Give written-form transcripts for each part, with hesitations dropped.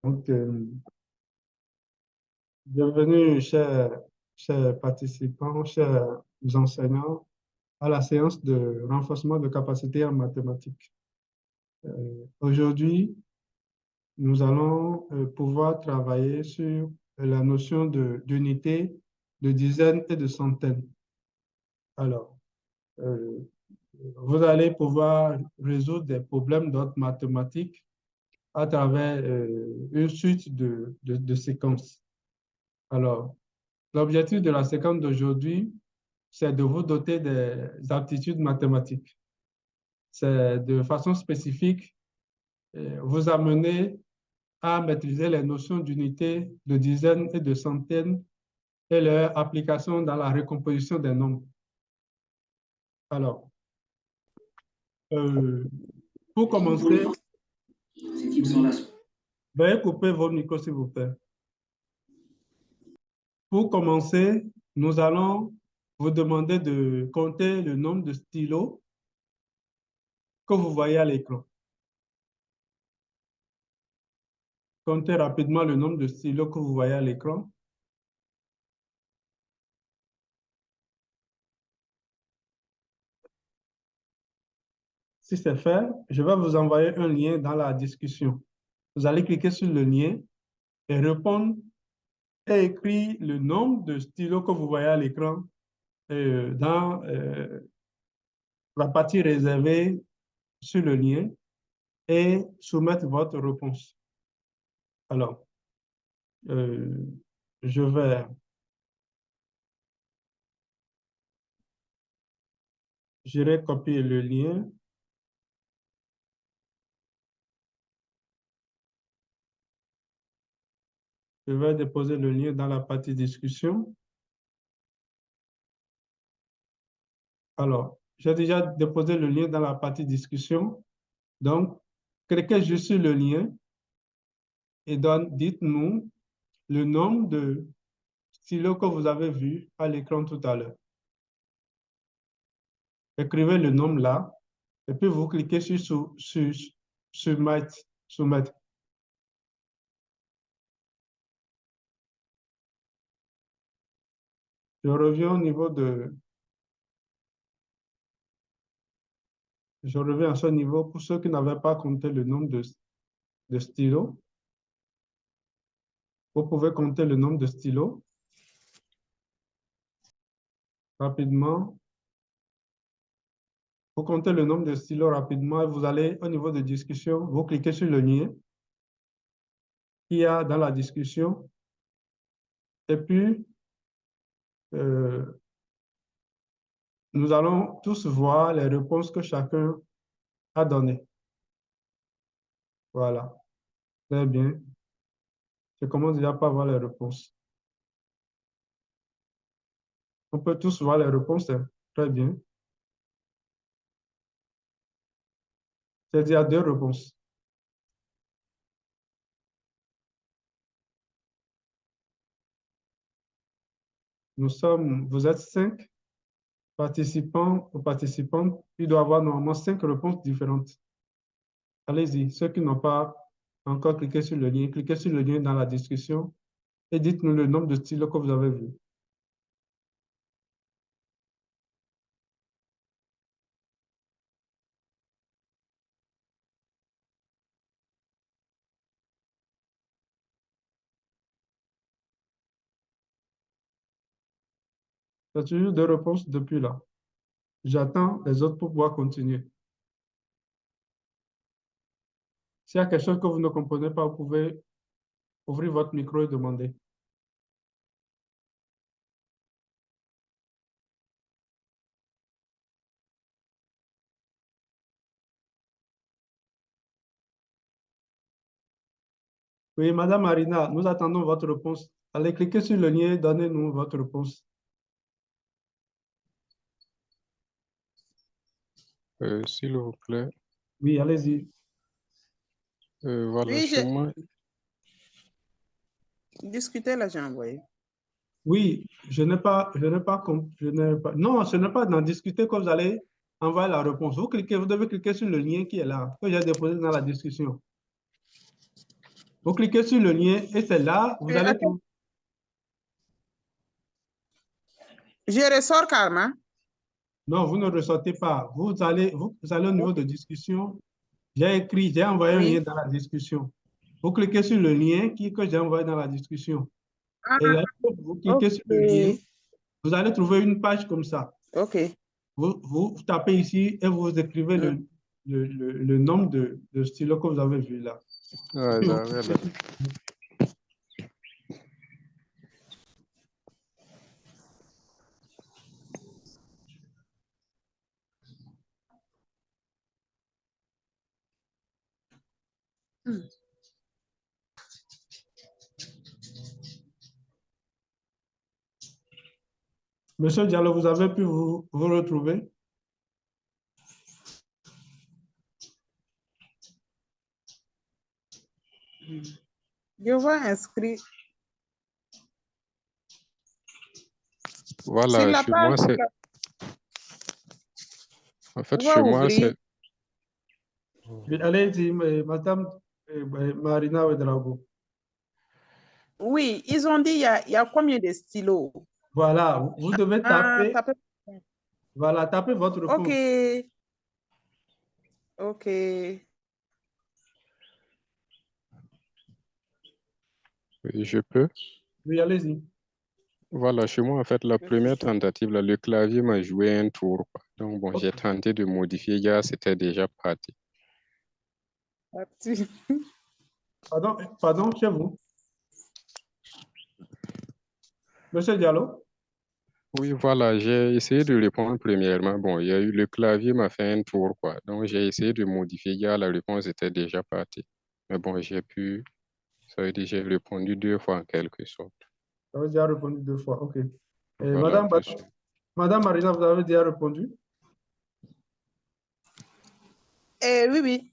Donc, bienvenue, chers participants, chers enseignants, à la séance de renforcement de capacité en mathématiques. Aujourd'hui, nous allons pouvoir travailler sur la notion d'unité, de dizaines et de centaines. Alors, euh, vous allez pouvoir résoudre des problèmes d'ordre mathématique à travers une suite de séquences. Alors, l'objectif de la séquence d'aujourd'hui, c'est de vous doter des aptitudes mathématiques. C'est de façon spécifique vous amener à maîtriser les notions d'unité, de dizaines et de centaines et leur application dans la recomposition des nombres. Alors, pour commencer, veuillez couper vos micros s'il vous plaît. Pour commencer, nous allons vous demander de compter le nombre de stylos que vous voyez à l'écran. Comptez rapidement le nombre de stylos que vous voyez à l'écran. Si c'est fait, je vais vous envoyer un lien dans la discussion. Vous allez cliquer sur le lien et répondre et écrire le nombre de stylos que vous voyez à l'écran dans la partie réservée sur le lien et soumettre votre réponse. Alors, euh, je vais j'irai copier le lien. Je vais déposer le lien dans la partie discussion. Alors, j'ai déjà déposé le lien dans la partie discussion. Donc, cliquez juste sur le lien et dites-nous le nombre de stylos que vous avez vu à l'écran tout à l'heure. Écrivez le nombre là et puis vous cliquez sur soumettre. Je reviens au niveau je reviens à ce niveau pour ceux qui n'avaient pas compté le nombre de stylos. Vous pouvez compter le nombre de stylos rapidement. Vous comptez le nombre de stylos rapidement et vous allez au niveau de discussion, vous cliquez sur le lien qu'il y a dans la discussion et puis nous allons tous voir les réponses que chacun a données. Voilà, très bien. Je commence déjà par voir les réponses. On peut tous voir les réponses, hein. Très bien. C'est-à-dire deux réponses. Vous êtes 5 participants ou participantes. Il doit y avoir normalement 5 réponses différentes. Allez-y, ceux qui n'ont pas encore cliqué sur le lien, cliquez sur le lien dans la discussion et dites-nous le nombre de stylos que vous avez vu. C'est toujours deux réponses depuis là. J'attends les autres pour pouvoir continuer. S'il y a quelque chose que vous ne comprenez pas, vous pouvez ouvrir votre micro et demander. Oui, Madame Marina, nous attendons votre réponse. Allez cliquer sur le lien et donnez-nous votre réponse. S'il vous plaît. Oui, allez-y. Voilà, Oui, chez moi. discuter là, j'ai envoyé. Oui, non, ce n'est pas d'en discuter que vous allez envoyer la réponse. Vous devez cliquer sur le lien qui est là, que j'ai déposé dans la discussion. Vous cliquez sur le lien et c'est là, vous allez attends. trouver. Je ressors carrément. Non, vous ne ressortez pas. Vous allez au niveau de discussion. J'ai envoyé un Oui. lien dans la discussion. Vous cliquez sur le lien que j'ai envoyé dans la discussion. Ah, Et là, vous cliquez sur le lien, ok. vous allez trouver une page comme ça. Ok. Vous tapez ici et vous écrivez le nombre de stylos que vous avez vu là. Ouais, Puis vous j'avais cliquez là. sur- Monsieur Diallo, vous avez pu vous retrouver? Je vois inscrit. Sur Voilà, la chez moi, page, c'est... En fait, on chez va moi, ouvrir. c'est... Oui, allez-y, Madame Marina Ouedraogo. Oui, ils ont dit il y a combien de stylos? Voilà, vous devez Ah, taper, tapez. voilà, tapez votre Ok. réponse. Ok. Oui, je peux. Oui, allez-y. Voilà, chez moi, en fait, la première tentative, là, le clavier m'a joué un tour, quoi. Donc, bon, j'ai Ok. tenté de modifier, gars, c'était déjà parti. Pardon, chez vous. Monsieur Diallo? Oui, voilà, j'ai essayé de répondre premièrement. Bon, il y a eu le clavier m'a fait un tour, quoi. Donc, j'ai essayé de modifier, gars, la réponse était déjà partie. Mais bon, ça veut dire j'ai répondu 2 fois en quelque sorte. Vous avez déjà répondu 2 fois. OK. Et Voilà un peu ça. Madame Marina, vous avez déjà répondu? Oui, oui.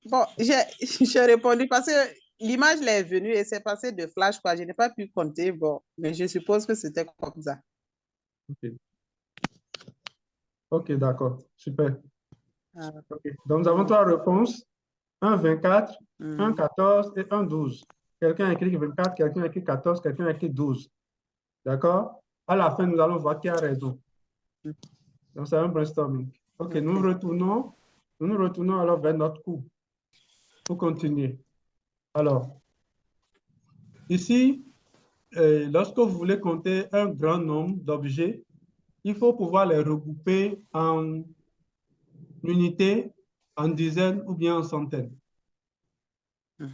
Bon, j'ai répondu parce que l'image est venue et c'est passé de flash, quoi. Je n'ai pas pu compter, bon, mais je suppose que c'était comme ça. OK. OK, d'accord. Super. Ah, OK. Donc, nous avons 3 réponses. Un 24, un mhm. 14 et un 12. Quelqu'un a écrit 24, quelqu'un a écrit 14, quelqu'un a écrit 12. D'accord? À la fin, nous allons voir qui a raison. Donc, c'est un brainstorming. OK, Ok. nous nous retournons alors vers notre cours pour continuer. Alors, ici, lorsque vous voulez compter un grand nombre d'objets, il faut pouvoir les regrouper en unités, en dizaines ou bien en centaines.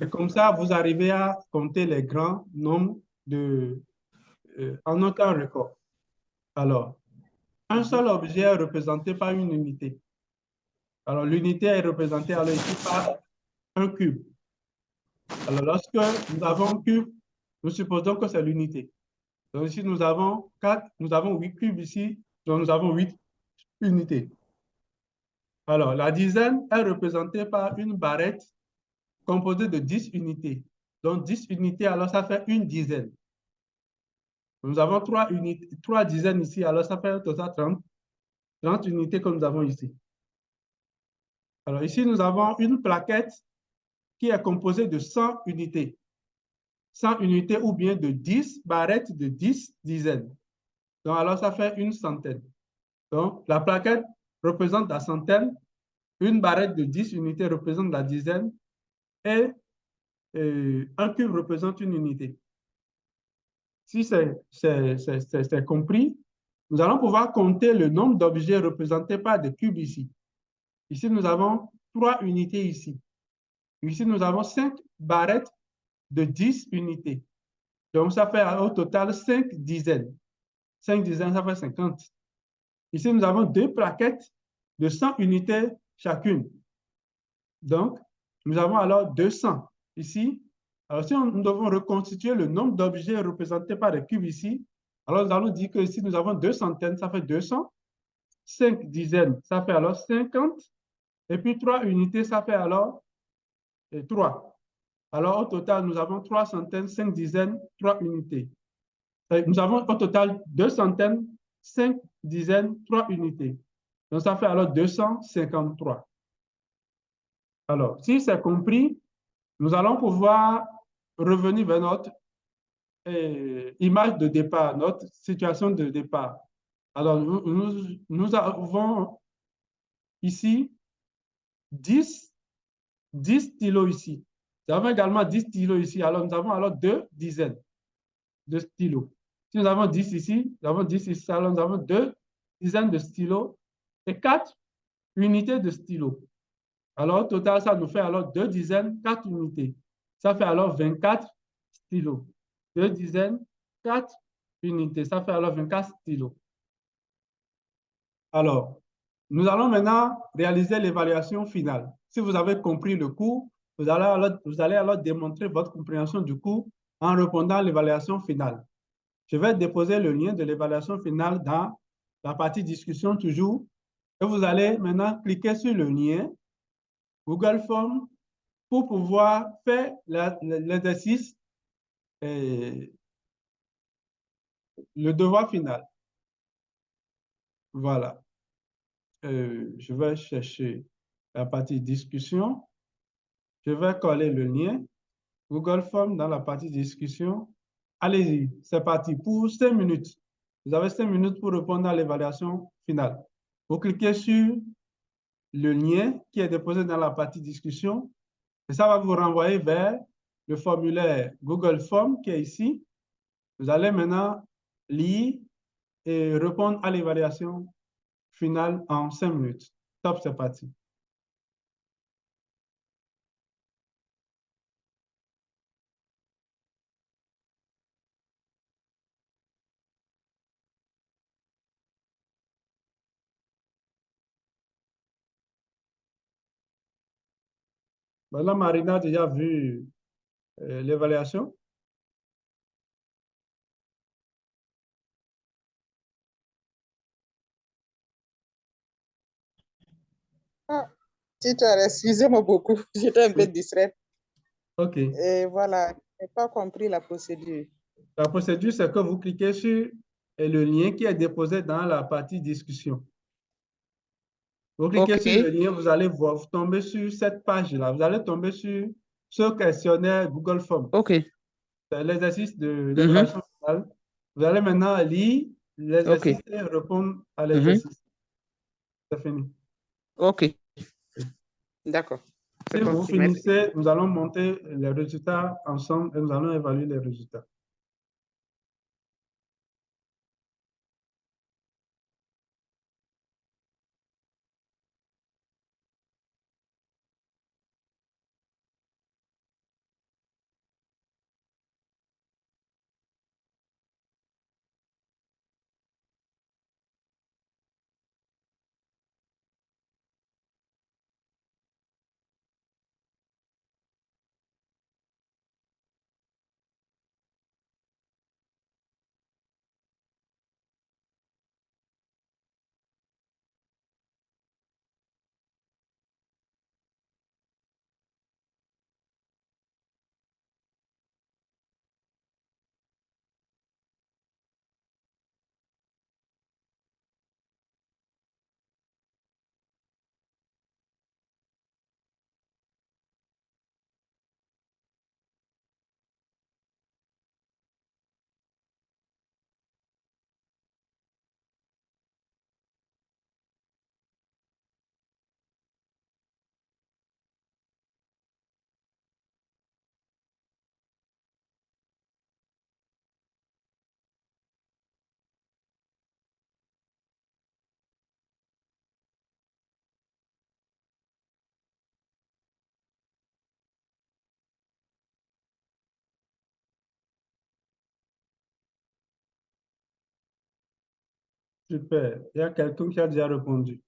Et comme ça, vous arrivez à compter les grands nombres en aucun record. Alors, un seul objet est représenté par une unité. Alors, l'unité est représentée alors ici par un cube. Alors, lorsque nous avons un cube, nous supposons que c'est l'unité. Donc, ici, nous avons 8 cubes ici, donc nous avons 8 unités. Alors, la dizaine est représentée par une barrette composée de 10 unités. Donc, 10 unités, alors ça fait une dizaine. Nous avons 3 unités, 3 dizaines ici, alors ça fait au total 30 unités que nous avons ici. Alors, ici, nous avons une plaquette qui est composée de 100 unités. 100 unités ou bien de 10 barrettes de 10 dizaines. Donc, alors, ça fait une centaine. Donc, la plaquette représente la centaine, une barrette de 10 unités représente la dizaine et un cube représente une unité. Si c'est compris, nous allons pouvoir compter le nombre d'objets représentés par des cubes ici. Ici, nous avons 3 unités ici. Ici, nous avons 5 barrettes de 10 unités. Donc, ça fait au total 5 dizaines. 5 dizaines, ça fait 50. Ici, nous avons 2 plaquettes de 100 unités chacune. Donc, nous avons alors 200 ici. Alors, si nous devons reconstituer le nombre d'objets représentés par les cubes ici, alors nous allons dire que ici, nous avons 2 centaines, ça fait 200. 5 dizaines, ça fait alors 50. Et puis 3 unités, ça fait alors 3. Alors, au total, nous avons 3 centaines, 5 dizaines, 3 unités. Nous avons au total 2 centaines, 5 dizaines, 3 unités. Donc, ça fait alors 253. Alors, si c'est compris, nous allons pouvoir revenir vers notre image de départ, notre situation de départ. Alors, nous avons ici 10 stylos ici. Nous avons également 10 stylos ici. Alors, nous avons alors 2 dizaines de stylos. Si nous avons 10 ici, nous avons 10 ici, alors nous avons 2 dizaines de stylos et 4 unités de stylos. Alors, au total, ça nous fait alors 2 dizaines, 4 unités. Ça fait alors 24 stylos. 2 dizaines, 4 unités. Ça fait alors 24 stylos. Alors, nous allons maintenant réaliser l'évaluation finale. Si vous avez compris le cours, vous allez alors démontrer votre compréhension du cours en répondant à l'évaluation finale. Je vais déposer le lien de l'évaluation finale dans la partie discussion toujours. Et vous allez maintenant cliquer sur le lien Google Form pour pouvoir faire l'exercice et le devoir final. Voilà. Je vais chercher la partie discussion. Je vais coller le lien Google Form dans la partie discussion. Allez-y, c'est parti pour 5 minutes. Vous avez 5 minutes pour répondre à l'évaluation finale. Vous cliquez sur le lien qui est déposé dans la partie discussion et ça va vous renvoyer vers le formulaire Google Form qui est ici. Vous allez maintenant lire et répondre à l'évaluation finale en 5 minutes. Top, c'est parti. Là, Marina a déjà vu l'évaluation. Ah, tuteur, excusez-moi beaucoup, j'étais un peu Oui. distraite. OK. Et voilà, je n'ai pas compris la procédure. La procédure, c'est que vous cliquez sur le lien qui est déposé dans la partie discussion. Vous cliquez sur le OK, lien, vous allez voir, vous tombez sur cette page-là. Vous allez tomber sur ce questionnaire Google Form. OK. C'est l'exercice de Mhm. l'évaluation finale. Vous allez maintenant lire l'exercice OK. et répondre à Mhm. l'exercice. C'est fini. OK, d'accord. Si C'est vous compris, merci. finissez, nous allons monter les résultats ensemble et nous allons évaluer les résultats. Super. Il y a quelqu'un qui a déjà répondu.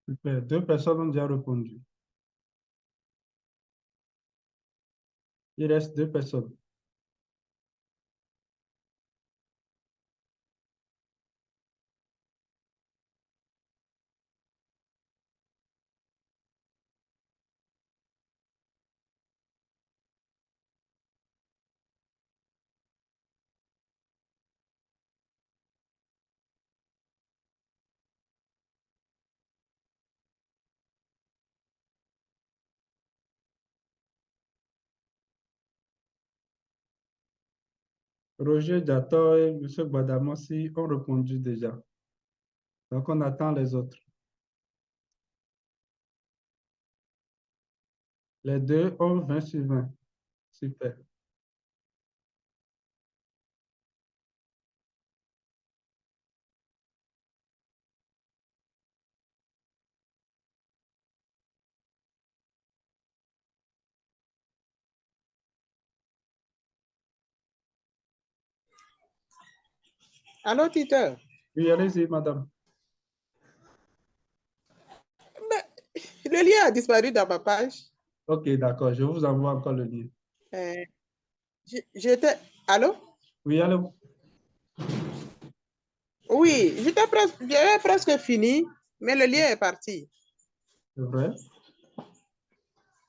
Super. 2 personnes ont déjà répondu. Il reste 2 personnes. Roger Dator et M. Gbadamossi ont répondu déjà. Donc, on attend les autres. Les deux ont 20 sur 20. Super. Allô, tuteur? Oui, allez-y, madame. Le lien a disparu dans ma page. OK, d'accord. Je vous envoie encore le lien. J'étais... Allô? Oui, allô? Oui, j'avais presque fini, mais le lien est parti. C'est vrai?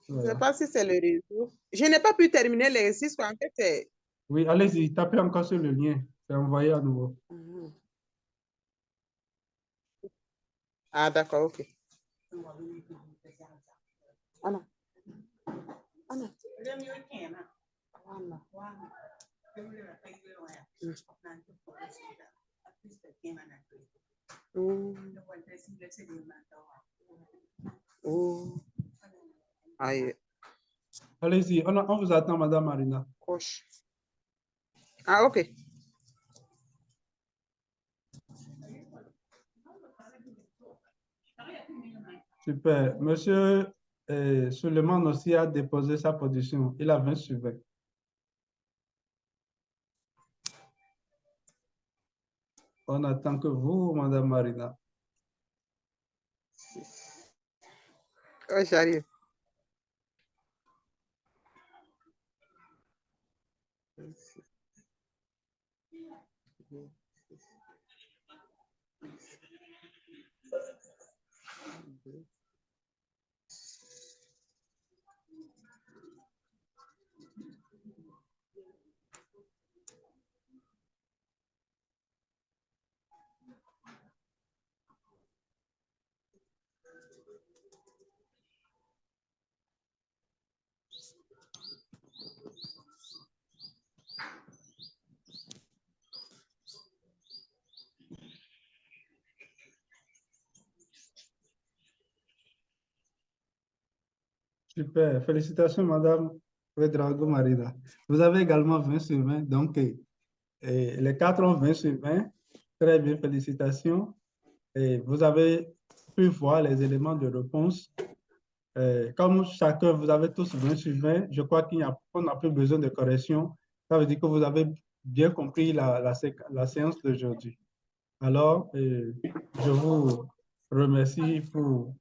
Je ne Voilà. sais pas si c'est le réseau. Je n'ai pas pu terminer l'exercice. En fait, c'est... Oui, allez-y, tapez encore sur le lien. C'est envoyé à nouveau. Ah, d'accord, OK. Anna. Anna. Oh. Aïe. Allez-y, on vous attend, madame Marina. Coche. Ah, OK. Super. Monsieur Suleiman aussi a déposé sa position. Il a 20 sur 20. On attend que vous, madame Marina. Oh, j'arrive. Super. Félicitations, madame Ouedraogo Marina. Vous avez également 20 sur 20. Donc, les 4 ont 20 sur 20. Très bien, félicitations. Et vous avez pu voir les éléments de réponse. Comme chacun, vous avez tous 20 sur 20, je crois qu'on n'a plus besoin de correction. Ça veut dire que vous avez bien compris la séance d'aujourd'hui. Alors, je vous remercie pour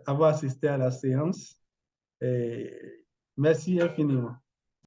avoir assisté à la séance. Et merci infiniment.